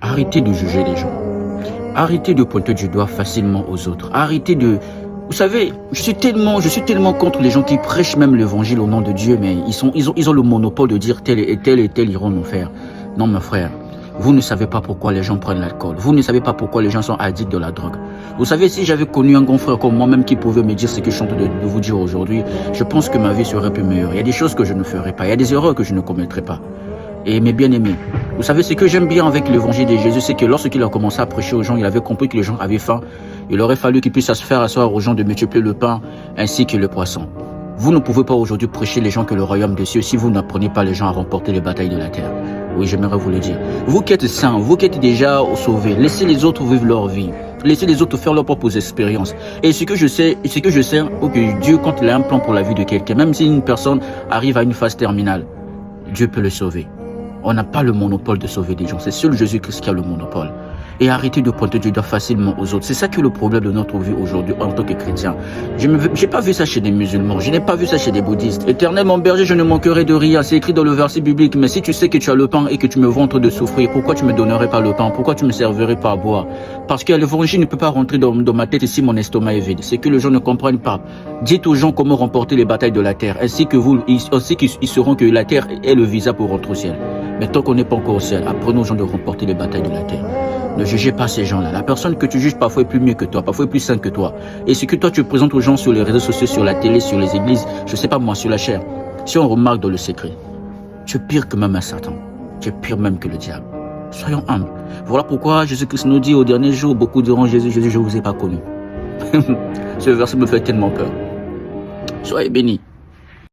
Arrêtez de juger les gens. Arrêtez de pointer du doigt facilement aux autres. Arrêtez de... Vous savez, je suis tellement contre les gens qui prêchent même l'évangile au nom de Dieu, mais ils ont le monopole de dire tel et tel et tel iront nous faire. Non, mon frère, vous ne savez pas pourquoi les gens prennent l'alcool. Vous ne savez pas pourquoi les gens sont addicts de la drogue. Vous savez, si j'avais connu un grand frère comme moi-même qui pouvait me dire ce que je suis en train de vous dire aujourd'hui, je pense que ma vie serait plus meilleure. Il y a des choses que je ne ferais pas. Il y a des erreurs que je ne commettrais pas. Et mes bien-aimés, vous savez, ce que j'aime bien avec l'évangile de Jésus, c'est que lorsqu'il a commencé à prêcher aux gens, il avait compris que les gens avaient faim. Il aurait fallu qu'il puisse faire asseoir aux gens de multiplier le pain ainsi que le poisson. Vous ne pouvez pas aujourd'hui prêcher les gens que le royaume des cieux si vous n'apprenez pas les gens à remporter les batailles de la terre. Oui, j'aimerais vous le dire. Vous qui êtes saints, vous qui êtes déjà sauvés, laissez les autres vivre leur vie. Laissez les autres faire leurs propres expériences. Et ce que je sais, que Dieu, quand il a un plan pour la vie de quelqu'un, même si une personne arrive à une phase terminale, Dieu peut le sauver. On n'a pas le monopole de sauver des gens. C'est seul Jésus-Christ qui a le monopole. Et arrêtez de pointer du doigt facilement aux autres. C'est ça qui est le problème de notre vie aujourd'hui en tant que chrétien. Je n'ai pas vu ça chez des musulmans. Je n'ai pas vu ça chez des bouddhistes. Éternel mon berger, je ne manquerai de rien. C'est écrit dans le verset biblique. Mais si tu sais que tu as le pain et que tu me vois en train de souffrir, pourquoi tu me donnerais pas le pain? Pourquoi tu me servirais pas à boire? Parce que l'évangile ne peut pas rentrer dans ma tête si mon estomac est vide. C'est que les gens ne comprennent pas. Dites aux gens comment remporter les batailles de la terre. Ainsi qu'ils sauront que la terre est le visa pour rentrer au ciel. Mais tant qu'on n'est pas encore au ciel, apprenons aux gens de remporter les batailles de la terre. Ne jugez pas ces gens-là. La personne que tu juges parfois est plus mieux que toi, parfois est plus sainte que toi. Et ce que toi tu présentes aux gens sur les réseaux sociaux, sur la télé, sur les églises, je sais pas moi, sur la chair. Si on remarque dans le secret, tu es pire que même un Satan. Tu es pire même que le diable. Soyons humbles. Voilà pourquoi Jésus-Christ nous dit au dernier jour, beaucoup diront Jésus, je ne vous ai pas connu. Ce verset me fait tellement peur. Soyez bénis.